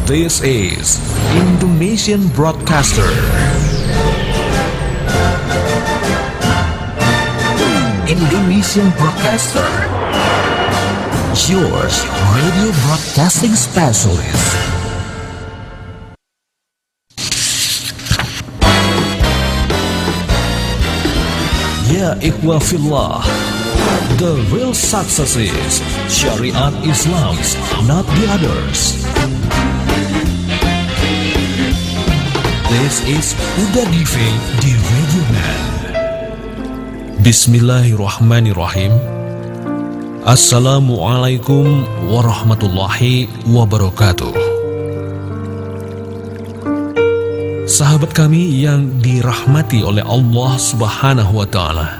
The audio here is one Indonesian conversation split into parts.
This is Indonesian Broadcaster. Indonesian Broadcaster. Yours radio broadcasting specialist. Ya ikhwah fillah, the real success is Syariat Islam, not the others. This is Uda Dive di Radio Man. Bismillahirrahmanirrahim. Assalamualaikum warahmatullahi wabarakatuh. Sahabat kami yang dirahmati oleh Allah Subhanahu wa Ta'ala,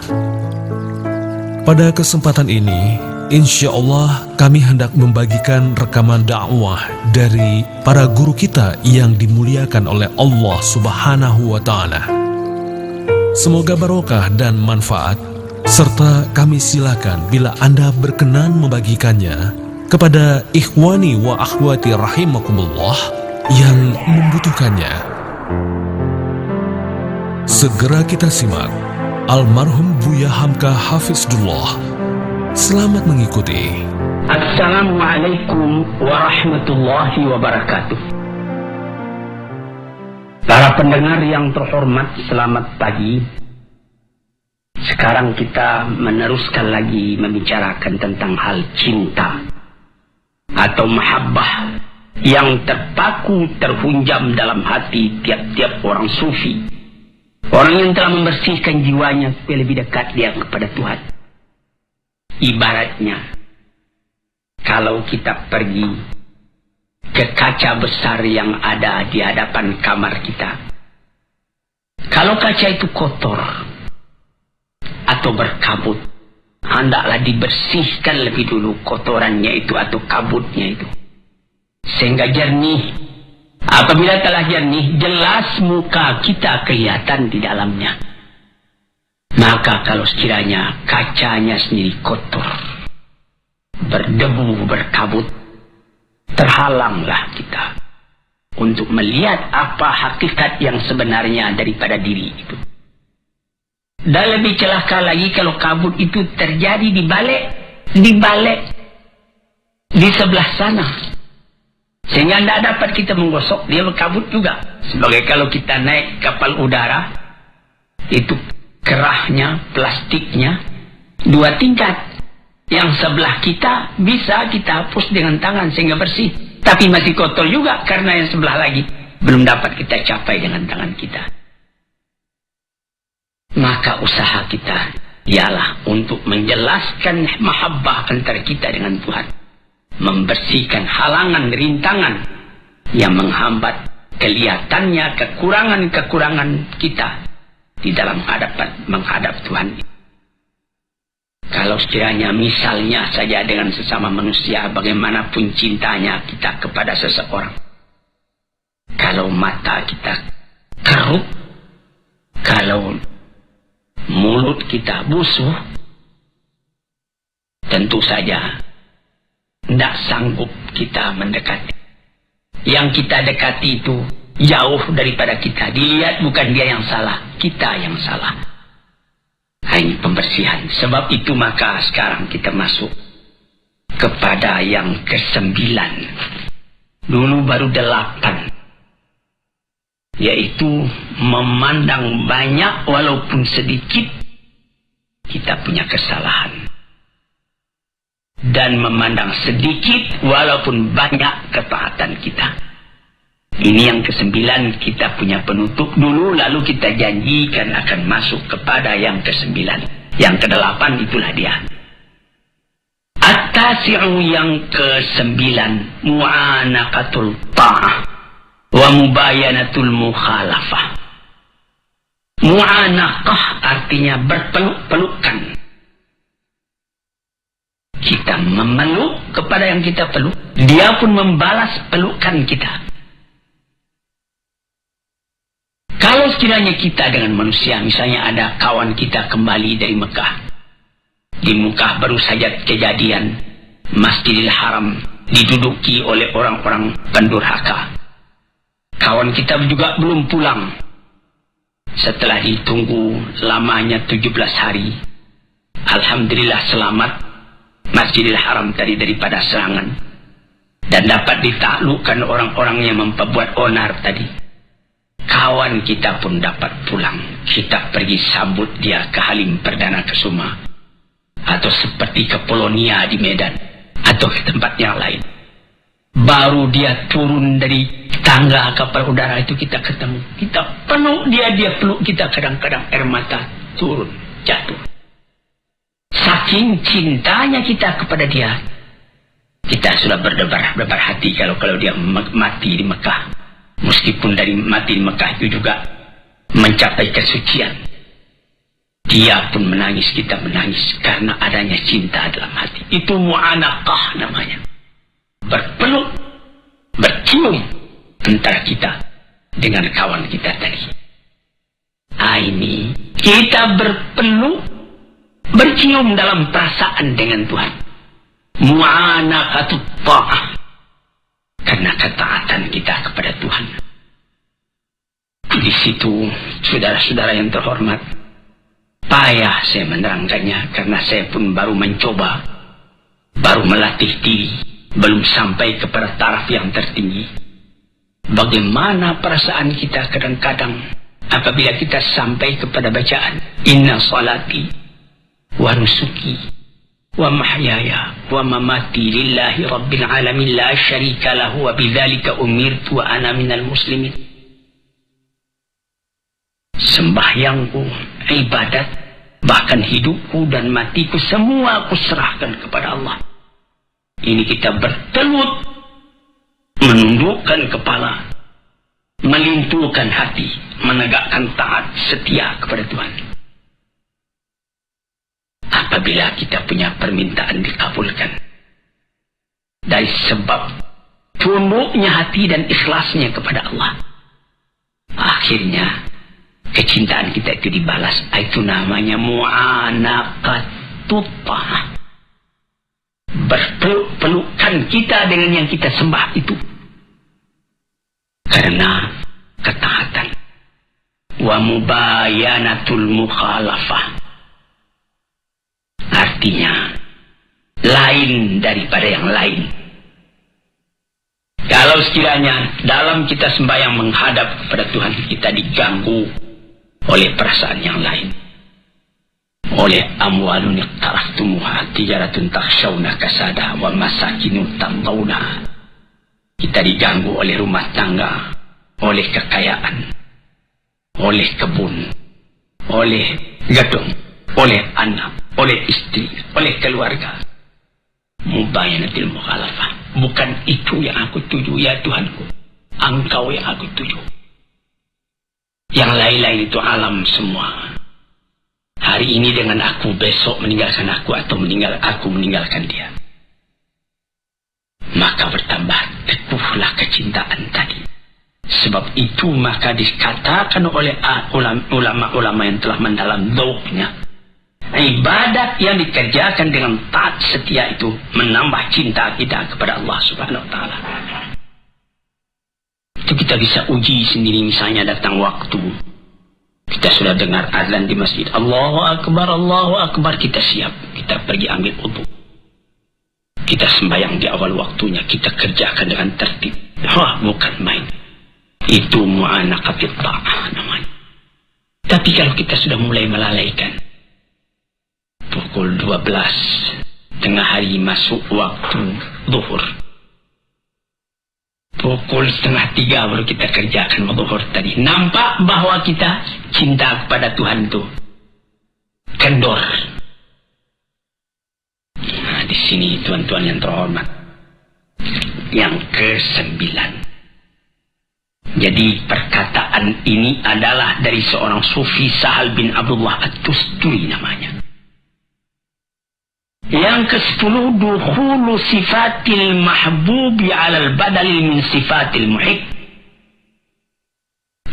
pada kesempatan ini, insya Allah kami hendak membagikan rekaman dakwah dari para guru kita yang dimuliakan oleh Allah Subhanahu wa Ta'ala. Semoga barokah dan manfaat, serta kami silakan bila Anda berkenan membagikannya kepada ikhwani wa akhwati rahimakumullah yang membutuhkannya. Segera kita simak almarhum Buya Hamka Hafizullah. Selamat mengikuti. Assalamualaikum warahmatullahi wabarakatuh. Para pendengar yang terhormat, selamat pagi. Sekarang kita meneruskan lagi membicarakan tentang hal cinta atau mahabbah yang terpaku terhunjam dalam hati tiap-tiap orang sufi. Orang yang telah membersihkan jiwanya supaya lebih dekat dia kepada Tuhan. Ibaratnya, kalau kita pergi ke kaca besar yang ada di hadapan kamar kita. Kalau kaca itu kotor atau berkabut, hendaklah dibersihkan lebih dulu kotorannya itu atau kabutnya itu, sehingga jernih. Apabila telah jernih, jelas muka kita kelihatan di dalamnya. Maka kalau sekiranya kacanya sendiri kotor, berdebu, berkabut, terhalanglah kita untuk melihat apa hakikat yang sebenarnya daripada diri itu. Dan lebih celaka lagi kalau kabut itu terjadi di balik, di sebelah sana. Sehingga tidak dapat kita menggosok, dia berkabut juga. Sebagai kalau kita naik kapal udara, itu kerahnya, plastiknya, 2 tingkat. Yang sebelah kita bisa kita hapus dengan tangan sehingga bersih. Tapi masih kotor juga karena yang sebelah lagi belum dapat kita capai dengan tangan kita. Maka usaha kita ialah untuk menjelaskan mahabbah antara kita dengan Tuhan. Membersihkan halangan, rintangan yang menghambat kelihatannya kekurangan-kekurangan kita di dalam menghadap Tuhan. Kalau sekiranya misalnya saja dengan sesama manusia, bagaimanapun cintanya kita kepada seseorang, kalau mata kita kerut, kalau mulut kita busuk, tentu saja tidak sanggup kita mendekati. Yang kita dekati itu jauh daripada kita. Dilihat bukan dia yang salah, kita yang salah. Hanya pembersihan. Sebab itu maka sekarang kita masuk kepada yang ke-9. Dulu baru 8. Yaitu memandang banyak walaupun sedikit kita punya kesalahan. Dan memandang sedikit walaupun banyak ketaatan kita. Ini yang ke-9, kita punya penutup dulu, lalu kita janjikan akan masuk kepada yang ke-9. Yang ke-8 itulah dia. At-tasi'u, yang ke-9, mu'anaqatul ta'ah wa mubayanatul mukhalafah. Mu'anaqah artinya berpeluk-pelukan. Kita memeluk kepada yang kita peluk, dia pun membalas pelukan kita. Kalau sekiranya kita dengan manusia, misalnya ada kawan kita kembali dari Mekah. Di Mekah baru saja kejadian Masjidil Haram diduduki oleh orang-orang pendurhaka. Kawan kita juga belum pulang. Setelah ditunggu lamanya 17 hari, alhamdulillah selamat Masjidil Haram tadi daripada serangan. Dan dapat ditaklukkan orang-orang yang memperbuat onar tadi. Kawan kita pun dapat pulang. Kita pergi sambut dia ke Halim Perdana Kusuma, atau seperti ke Polonia di Medan, atau ke tempat yang lain. Baru dia turun dari tangga kapal udara itu kita ketemu. Kita peluk dia peluk kita. Kadang-kadang air mata turun, jatuh. Saking cintanya kita kepada dia, kita sudah berdebar-debar hati kalau dia mati di Mekah. Meskipun dari mati di Mekah itu juga mencapai kesucian. Dia pun menangis, kita menangis karena adanya cinta dalam hati. Itu mu'anaqah namanya. Berpeluk, bercium antara kita dengan kawan kita tadi. Ini kita berpeluk, bercium dalam perasaan dengan Tuhan. Mu'anaqatut ta'ah, karena ketaatan kita kepada Tuhan. Di situ, saudara-saudara yang terhormat, payah saya menerangkannya karena saya pun baru mencoba, baru melatih diri, belum sampai kepada taraf yang tertinggi. Bagaimana perasaan kita kadang-kadang apabila kita sampai kepada bacaan inna salati wa nusuki wa mahyaya wa mamati lillahi rabbil alamin la syarika lahu wa bidzalika umirtu wa ana minal muslimin. Sembahyangku, ibadat, bahkan hidupku dan matiku semua aku serahkan kepada Allah. Ini kita bertelut, menundukkan kepala, melintuhkan hati, menegakkan taat setia kepada Tuhan. Apabila kita punya permintaan dikabulkan dari sebab tunduknya hati dan ikhlasnya kepada Allah, akhirnya kecintaan kita itu dibalas. Itu namanya mu'anaqatut ta'ah. Berpeluk-pelukan kita dengan yang kita sembah itu karena ketaatan. Wa mubayanatul mukhalafah, artinya lain daripada yang lain. Kalau sekiranya dalam kita sembahyang menghadap kepada Tuhan, kita diganggu oleh perasaan yang lain, oleh amwalun iqtaraftumuha tijaratun takhshawna kasada wa masakinu tardawna. Kita diganggu oleh rumah tangga, oleh kekayaan, oleh kebun, oleh gedung, oleh anak, oleh istri, oleh keluarga. Mubayanatil mukhalafah. Bukan itu yang aku tuju ya Tuhanku, Engkau yang aku tuju. Yang lain-lain itu alam semua. Hari ini dengan aku, besok meninggalkan aku, atau aku meninggalkan dia. Maka bertambah teguhlah kecintaan tadi. Sebab itu maka dikatakan oleh ulama-ulama yang telah mendalam dzauqnya, ibadat yang dikerjakan dengan taat setia itu menambah cinta kita kepada Allah Subhanahu wa taala. Itu kita bisa uji sendiri. Misalnya datang waktu, kita sudah dengar azan di masjid, Allahu Akbar, kita siap, kita pergi ambil wudu, kita sembahyang di awal waktunya, kita kerjakan dengan tertib. Wah, bukan main. Itu mu'anaqatut ta'ah namanya. Tapi kalau kita sudah mulai melalaikan, pukul 12 tengah hari masuk waktu zuhur, pukul 2:30 baru kita kerjakan zuhur tadi. Nampak bahwa kita cinta kepada Tuhan itu kendor. Nah, di sini tuan-tuan yang terhormat, yang ke-9. Jadi perkataan ini adalah dari seorang sufi, Sahal bin Abdullah At-Tusturi namanya. Yang ke-10, dukhulu sifatil mahbubi alal badali min sifatil muhib.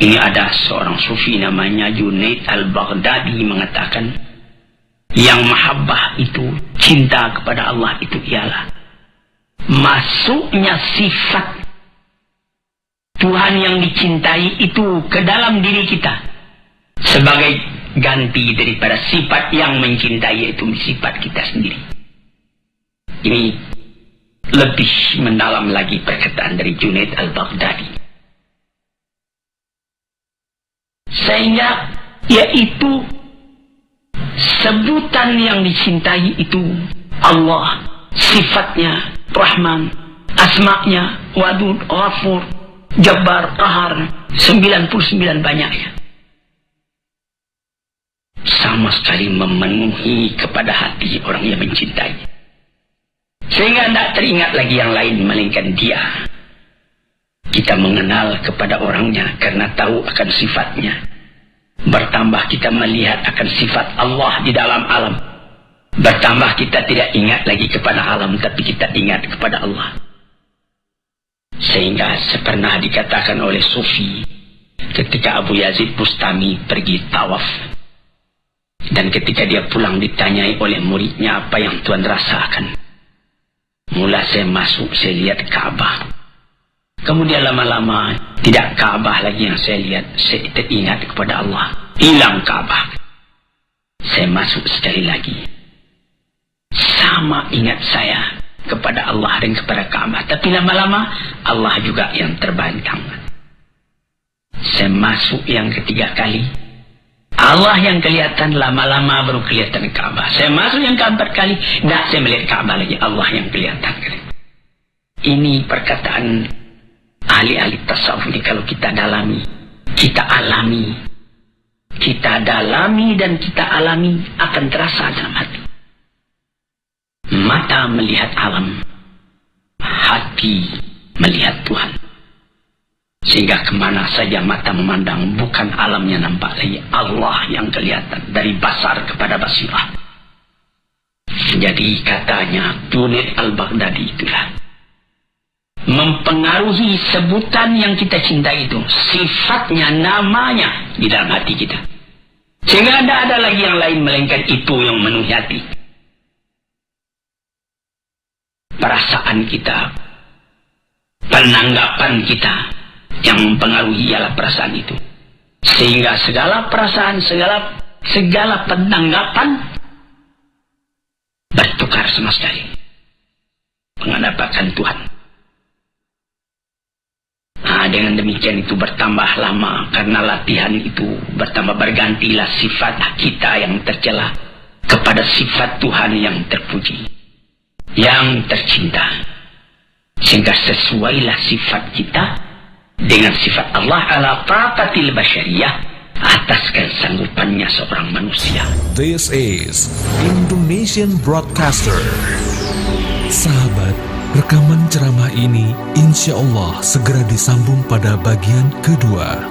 Ini ada seorang sufi namanya Junaid al-Baghdadi mengatakan, yang mahabbah itu, cinta kepada Allah itu ialah masuknya sifat Tuhan yang dicintai itu ke dalam diri kita sebagai ganti daripada sifat yang mencintai, yaitu sifat kita sendiri. Ini lebih mendalam lagi perkataan dari Junaid al-Baghdadi. Sehingga yaitu sebutan yang dicintai itu Allah, sifatnya Rahman, asma'nya Wadud, Ghafur, Jabbar, Qahar, 99 banyaknya. Sama sekali memenuhi kepada hati orang yang mencintai. Sehingga tidak teringat lagi yang lain melainkan dia. Kita mengenal kepada orangnya karena tahu akan sifatnya. Bertambah kita melihat akan sifat Allah di dalam alam. Bertambah kita tidak ingat lagi kepada alam, tapi kita ingat kepada Allah. Sehingga pernah dikatakan oleh Sufi ketika Abu Yazid Bustami pergi tawaf, dan ketika dia pulang ditanyai oleh muridnya, apa yang Tuan rasakan? Mula saya masuk, saya lihat Ka'bah. Kemudian lama-lama tidak Ka'bah lagi yang saya lihat, saya teringat kepada Allah. Hilang Ka'bah. Saya masuk sekali lagi, sama ingat saya kepada Allah dan kepada Ka'bah. Tapi lama-lama Allah juga yang terbantang. Saya masuk yang ketiga kali, Allah yang kelihatan, lama-lama baru kelihatan Ka'bah. Saya masuk yang keempat kali, tidak saya melihat Ka'bah lagi, Allah yang kelihatan. Ini perkataan ahli-ahli tasawuf ini kalau kita dalami, kita alami. Kita dalami dan kita alami akan terasa dalam hati. Mata melihat alam, hati melihat Tuhan. Sehingga kemana saja mata memandang, bukan alamnya nampak lagi, Allah yang kelihatan dari basar kepada basirah. Jadi katanya Junaid al-Baghdadi itulah mempengaruhi sebutan yang kita cintai itu, sifatnya, namanya di dalam hati kita. Sehingga tidak ada lagi yang lain melainkan itu yang memenuhi hati. Perasaan kita, penanggapan kita yang mempengaruhi ialah perasaan itu. Sehingga segala perasaan, segala penanggapan bertukar sama sekali menghadapkan Tuhan. Dengan demikian itu bertambah lama, karena latihan itu bertambah, bergantilah sifat kita yang tercela kepada sifat Tuhan yang terpuji, yang tercinta. Sehingga sesuailah sifat kita dengan sifat Allah ala taqatil basyariyah, atas kesanggupannya seorang manusia. This is Indonesian Broadcaster. Sahabat, rekaman ceramah ini insya Allah segera disambung pada bagian kedua.